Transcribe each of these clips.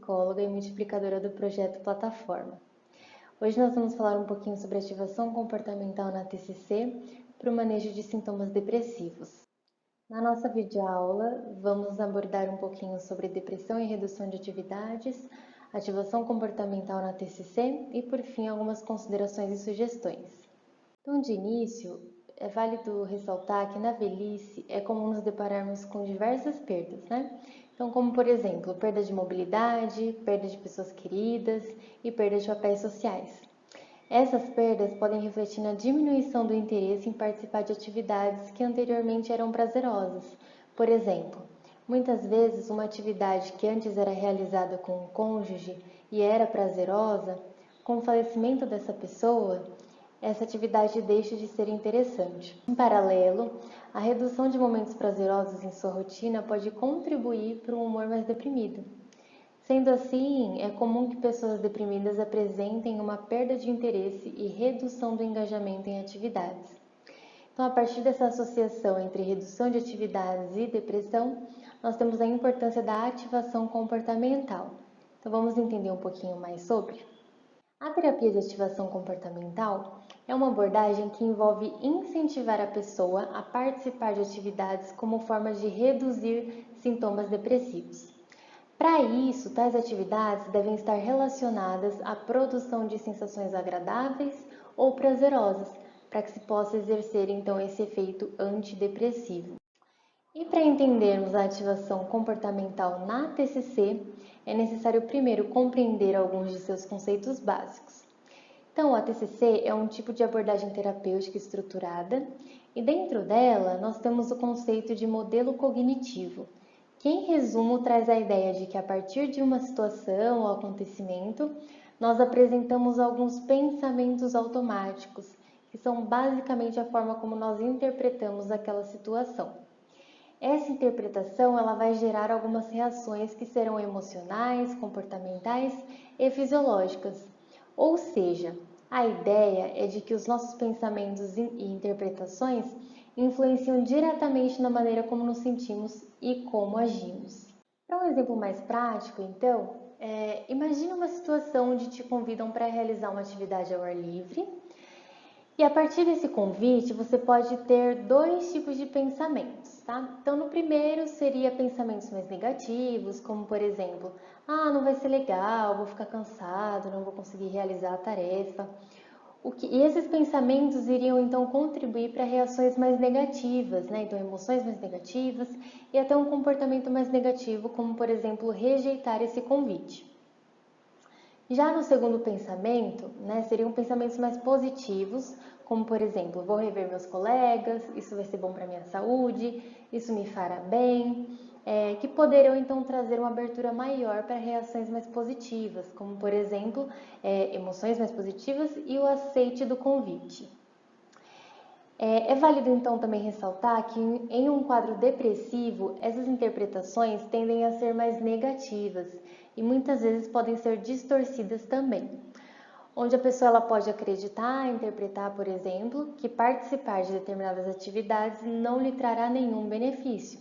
psicóloga e multiplicadora do projeto Plataforma. Hoje nós vamos falar um pouquinho sobre ativação comportamental na TCC para o manejo de sintomas depressivos. Na nossa videoaula, vamos abordar um pouquinho sobre depressão e redução de atividades, ativação comportamental na TCC e, por fim, algumas considerações e sugestões. Então, de início, é válido ressaltar que na velhice é comum nos depararmos com diversas perdas, né? Então, como por exemplo, perda de mobilidade, perda de pessoas queridas e perda de papéis sociais. Essas perdas podem refletir na diminuição do interesse em participar de atividades que anteriormente eram prazerosas. Por exemplo, muitas vezes uma atividade que antes era realizada com um cônjuge e era prazerosa, com o falecimento dessa pessoa, essa atividade deixa de ser interessante. Em paralelo, a redução de momentos prazerosos em sua rotina pode contribuir para um humor mais deprimido. Sendo assim, é comum que pessoas deprimidas apresentem uma perda de interesse e redução do engajamento em atividades. Então, a partir dessa associação entre redução de atividades e depressão, nós temos a importância da ativação comportamental. Então, vamos entender um pouquinho mais sobre? A terapia de ativação comportamental é uma abordagem que envolve incentivar a pessoa a participar de atividades como forma de reduzir sintomas depressivos. Para isso, tais atividades devem estar relacionadas à produção de sensações agradáveis ou prazerosas, para que se possa exercer então esse efeito antidepressivo. E para entendermos a ativação comportamental na TCC, é necessário primeiro compreender alguns de seus conceitos básicos. Então, a TCC é um tipo de abordagem terapêutica estruturada e dentro dela nós temos o conceito de modelo cognitivo, que em resumo traz a ideia de que a partir de uma situação ou acontecimento, nós apresentamos alguns pensamentos automáticos, que são basicamente a forma como nós interpretamos aquela situação. Essa interpretação ela vai gerar algumas reações que serão emocionais, comportamentais e fisiológicas. Ou seja, a ideia é de que os nossos pensamentos e interpretações influenciam diretamente na maneira como nos sentimos e como agimos. Para um exemplo mais prático, então, imagine uma situação onde te convidam para realizar uma atividade ao ar livre. E a partir desse convite, você pode ter dois tipos de pensamentos, tá? Então, no primeiro seria pensamentos mais negativos, como por exemplo, não vai ser legal, vou ficar cansado, não vou conseguir realizar a tarefa. E esses pensamentos iriam então contribuir para reações mais negativas, né? Então, emoções mais negativas e até um comportamento mais negativo, como por exemplo, rejeitar esse convite. Já no segundo pensamento, né, seriam pensamentos mais positivos, como por exemplo, vou rever meus colegas, isso vai ser bom para a minha saúde, isso me fará bem, que poderão então trazer uma abertura maior para reações mais positivas, como por exemplo, emoções mais positivas e o aceite do convite. É válido então também ressaltar que em um quadro depressivo, essas interpretações tendem a ser mais negativas e muitas vezes podem ser distorcidas também, onde a pessoa ela pode acreditar, interpretar, por exemplo, que participar de determinadas atividades não lhe trará nenhum benefício.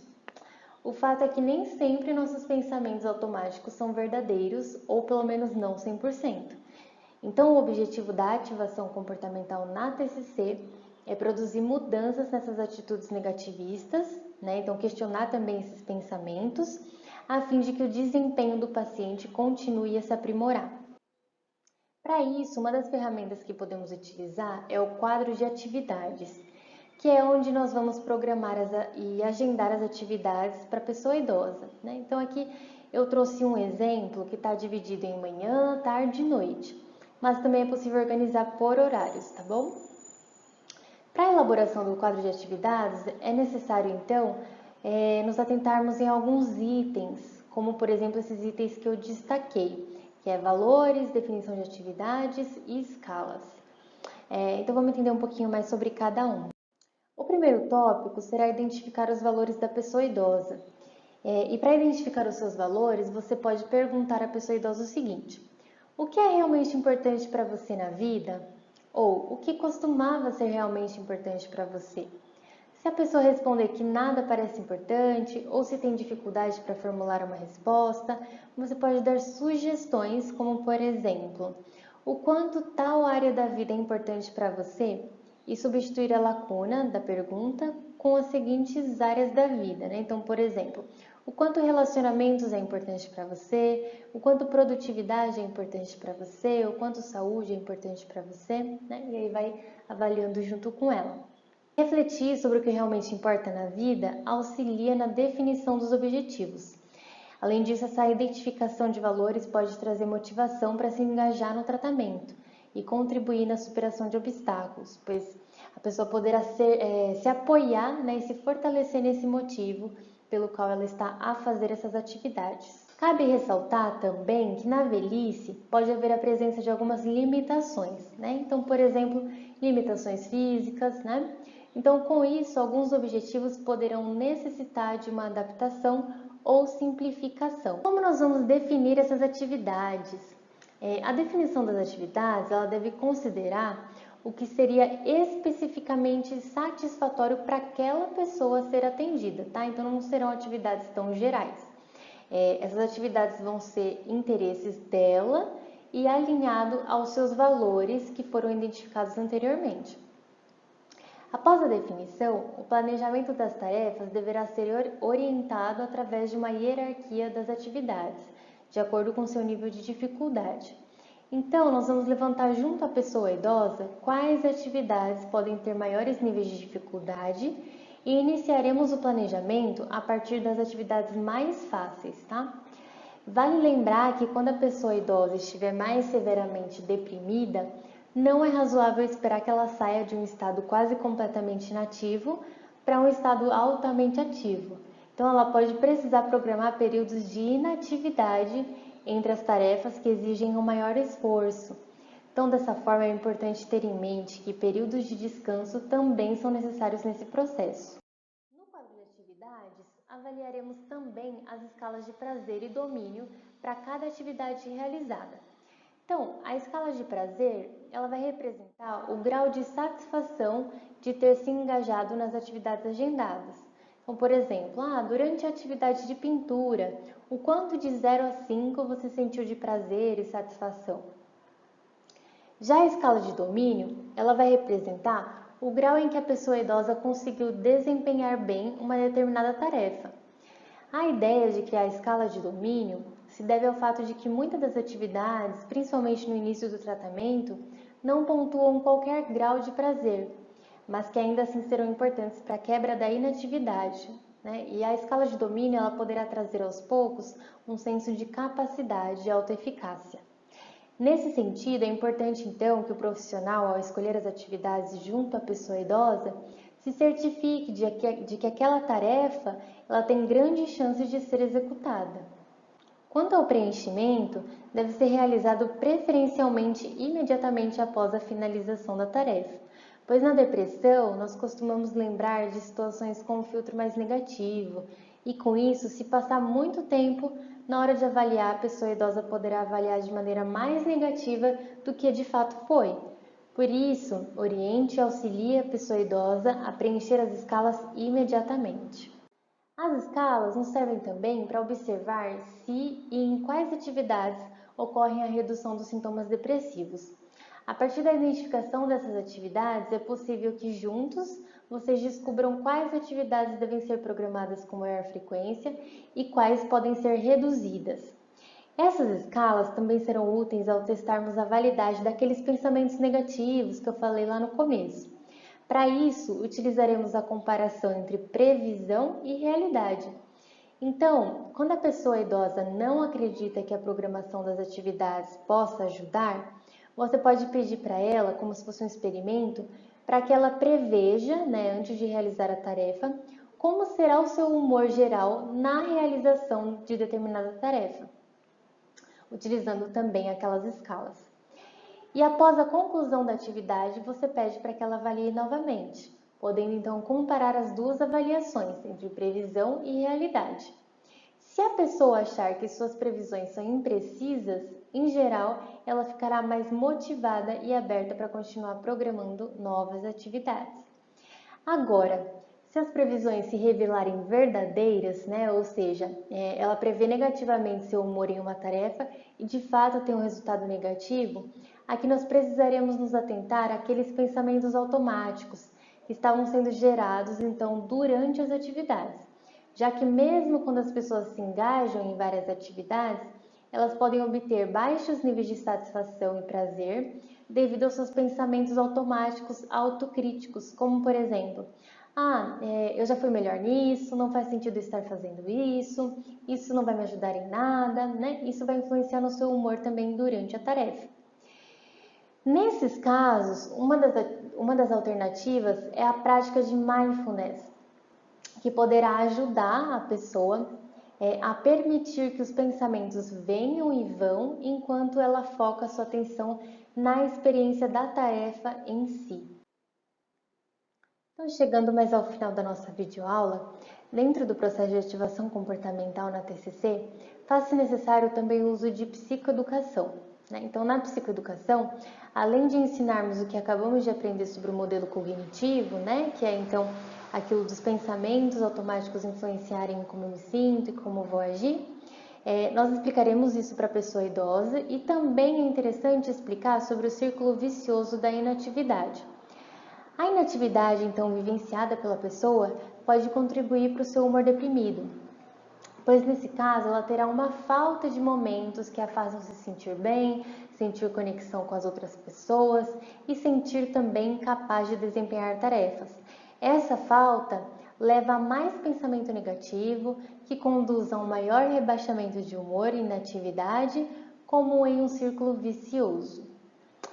O fato é que nem sempre nossos pensamentos automáticos são verdadeiros, ou pelo menos não 100%. Então, o objetivo da ativação comportamental na TCC é produzir mudanças nessas atitudes negativistas, né? Então, questionar também esses pensamentos, a fim de que o desempenho do paciente continue a se aprimorar. Para isso, uma das ferramentas que podemos utilizar é o quadro de atividades, que é onde nós vamos programar e agendar as atividades para a pessoa idosa, né? Então, aqui eu trouxe um exemplo que está dividido em manhã, tarde e noite, mas também é possível organizar por horários, tá bom? Para a elaboração do quadro de atividades, é necessário, então, nos atentarmos em alguns itens, como, por exemplo, esses itens que eu destaquei, que é valores, definição de atividades e escalas. Então, vamos entender um pouquinho mais sobre cada um. O primeiro tópico será identificar os valores da pessoa idosa. E para identificar os seus valores, você pode perguntar à pessoa idosa o seguinte: o que é realmente importante para você na vida? Ou o que costumava ser realmente importante para você? Se a pessoa responder que nada parece importante ou se tem dificuldade para formular uma resposta, você pode dar sugestões, como por exemplo, o quanto tal área da vida é importante para você e substituir a lacuna da pergunta com as seguintes áreas da vida, né? Então, por exemplo, o quanto relacionamentos é importante para você, o quanto produtividade é importante para você, o quanto saúde é importante para você, né? E aí vai avaliando junto com ela. Refletir sobre o que realmente importa na vida auxilia na definição dos objetivos. Além disso, essa identificação de valores pode trazer motivação para se engajar no tratamento e contribuir na superação de obstáculos, pois a pessoa poderá se apoiar, né, e se fortalecer nesse motivo pelo qual ela está a fazer essas atividades. Cabe ressaltar também que na velhice pode haver a presença de algumas limitações, né? Então, por exemplo, limitações físicas, né? Então, com isso, alguns objetivos poderão necessitar de uma adaptação ou simplificação. Como nós vamos definir essas atividades? A definição das atividades, ela deve considerar o que seria especificamente satisfatório para aquela pessoa ser atendida, tá? Então, não serão atividades tão gerais. Essas atividades vão ser interesses dela e alinhado aos seus valores que foram identificados anteriormente. Após a definição, o planejamento das tarefas deverá ser orientado através de uma hierarquia das atividades, de acordo com seu nível de dificuldade. Então, nós vamos levantar junto à pessoa idosa quais atividades podem ter maiores níveis de dificuldade e iniciaremos o planejamento a partir das atividades mais fáceis, tá? Vale lembrar que quando a pessoa idosa estiver mais severamente deprimida, não é razoável esperar que ela saia de um estado quase completamente inativo para um estado altamente ativo. Então, ela pode precisar programar períodos de inatividade entre as tarefas que exigem um maior esforço. Então, dessa forma, é importante ter em mente que períodos de descanso também são necessários nesse processo. No quadro de atividades, avaliaremos também as escalas de prazer e domínio para cada atividade realizada. Então, a escala de prazer, ela vai representar o grau de satisfação de ter se engajado nas atividades agendadas. Então, por exemplo, durante a atividade de pintura, o quanto de 0 a 5 você sentiu de prazer e satisfação? Já a escala de domínio, ela vai representar o grau em que a pessoa idosa conseguiu desempenhar bem uma determinada tarefa. A ideia de criar a escala de domínio se deve ao fato de que muitas das atividades, principalmente no início do tratamento, não pontuam qualquer grau de prazer, mas que ainda assim serão importantes para a quebra da inatividade, né? E a escala de domínio ela poderá trazer aos poucos um senso de capacidade e autoeficácia. Nesse sentido, é importante então que o profissional, ao escolher as atividades junto à pessoa idosa, se certifique de que aquela tarefa ela tem grandes chances de ser executada. Quanto ao preenchimento, deve ser realizado preferencialmente imediatamente após a finalização da tarefa, pois na depressão nós costumamos lembrar de situações com um filtro mais negativo e com isso, se passar muito tempo, na hora de avaliar, a pessoa idosa poderá avaliar de maneira mais negativa do que de fato foi. Por isso, oriente e auxilie a pessoa idosa a preencher as escalas imediatamente. As escalas nos servem também para observar se e em quais atividades ocorre a redução dos sintomas depressivos. A partir da identificação dessas atividades, é possível que juntos vocês descubram quais atividades devem ser programadas com maior frequência e quais podem ser reduzidas. Essas escalas também serão úteis ao testarmos a validade daqueles pensamentos negativos que eu falei lá no começo. Para isso, utilizaremos a comparação entre previsão e realidade. Então, quando a pessoa idosa não acredita que a programação das atividades possa ajudar, você pode pedir para ela, como se fosse um experimento, para que ela preveja, antes de realizar a tarefa, como será o seu humor geral na realização de determinada tarefa, utilizando também aquelas escalas. E após a conclusão da atividade, você pede para que ela avalie novamente, podendo então comparar as duas avaliações entre previsão e realidade. Se a pessoa achar que suas previsões são imprecisas, em geral, ela ficará mais motivada e aberta para continuar programando novas atividades. Agora, Se as previsões se revelarem verdadeiras, né, ou seja, ela prevê negativamente seu humor em uma tarefa e de fato tem um resultado negativo, aqui nós precisaremos nos atentar àqueles pensamentos automáticos que estavam sendo gerados então durante as atividades, já que mesmo quando as pessoas se engajam em várias atividades, elas podem obter baixos níveis de satisfação e prazer devido aos seus pensamentos automáticos autocríticos, como por exemplo, eu já fui melhor nisso, não faz sentido estar fazendo isso não vai me ajudar em nada, né? Isso vai influenciar no seu humor também durante a tarefa. Nesses casos, uma das alternativas é a prática de mindfulness, que poderá ajudar a pessoa a permitir que os pensamentos venham e vão enquanto ela foca sua atenção na experiência da tarefa em si. Então, chegando mais ao final da nossa videoaula, dentro do processo de ativação comportamental na TCC, faz-se necessário também o uso de psicoeducação, né? Então, na psicoeducação, além de ensinarmos o que acabamos de aprender sobre o modelo cognitivo, né, que é então aquilo dos pensamentos automáticos influenciarem como eu me sinto e como eu vou agir, nós explicaremos isso para a pessoa idosa e também é interessante explicar sobre o círculo vicioso da inatividade. A inatividade, então, vivenciada pela pessoa pode contribuir para o seu humor deprimido, pois nesse caso ela terá uma falta de momentos que a façam se sentir bem, sentir conexão com as outras pessoas e sentir também capaz de desempenhar tarefas. Essa falta leva a mais pensamento negativo, que conduz a um maior rebaixamento de humor e inatividade, como em um círculo vicioso.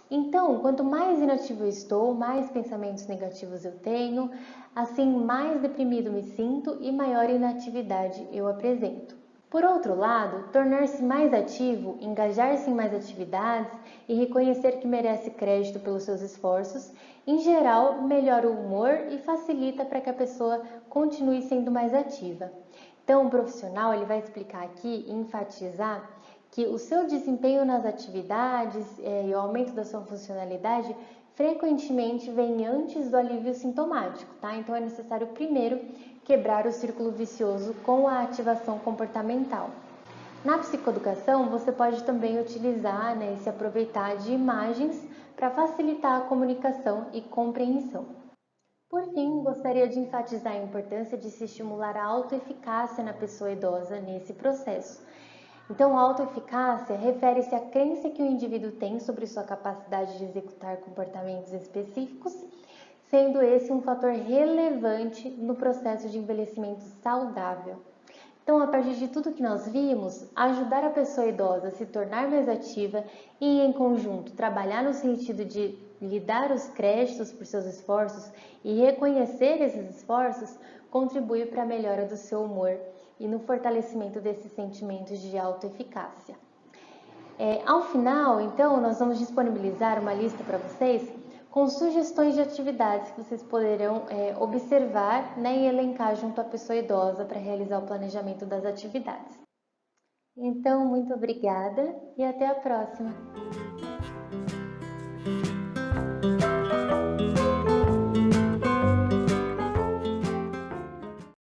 Então, quanto mais inativo eu estou, mais pensamentos negativos eu tenho, assim mais deprimido me sinto e maior inatividade eu apresento. Por outro lado, tornar-se mais ativo, engajar-se em mais atividades e reconhecer que merece crédito pelos seus esforços, em geral, melhora o humor e facilita para que a pessoa continue sendo mais ativa. Então, o profissional ele vai explicar aqui e enfatizar que o seu desempenho nas atividades e o aumento da sua funcionalidade frequentemente vem antes do alívio sintomático, tá? Então é necessário primeiro quebrar o círculo vicioso com a ativação comportamental. Na psicoeducação, você pode também utilizar, né, e se aproveitar de imagens para facilitar a comunicação e compreensão. Por fim, gostaria de enfatizar a importância de se estimular a autoeficácia na pessoa idosa nesse processo. Então, a autoeficácia refere-se à crença que o indivíduo tem sobre sua capacidade de executar comportamentos específicos, sendo esse um fator relevante no processo de envelhecimento saudável. Então, a partir de tudo que nós vimos, ajudar a pessoa idosa a se tornar mais ativa e, em conjunto, trabalhar no sentido de lhe dar os créditos por seus esforços e reconhecer esses esforços, contribui para a melhora do seu humor e no fortalecimento desses sentimentos de autoeficácia. Ao final, então, nós vamos disponibilizar uma lista para vocês com sugestões de atividades que vocês poderão observar, né, e elencar junto à pessoa idosa para realizar o planejamento das atividades. Então, muito obrigada e até a próxima!